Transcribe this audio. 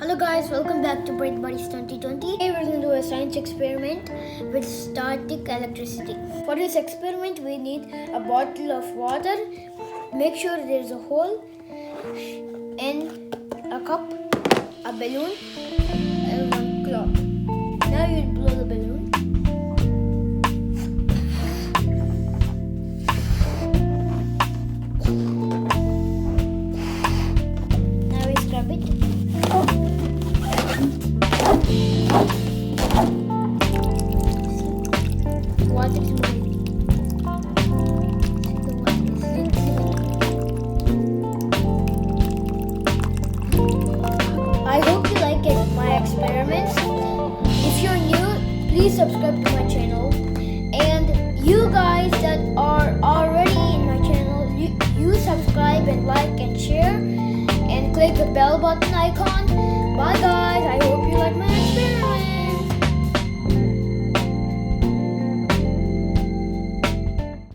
Hello guys, welcome back to Bright Buddies 2020. Today we're going to do a science experiment with static electricity. For this experiment we need a bottle of water. Make sure there's a hole in a cup, a balloon and one clock. Now you blow the balloon. Now we scrub it. Water is moving. The water is I hope you like my experiments. If you're new, please subscribe to my channel. And you guys that are already in my channel, you subscribe and like and share and click the bell button icon.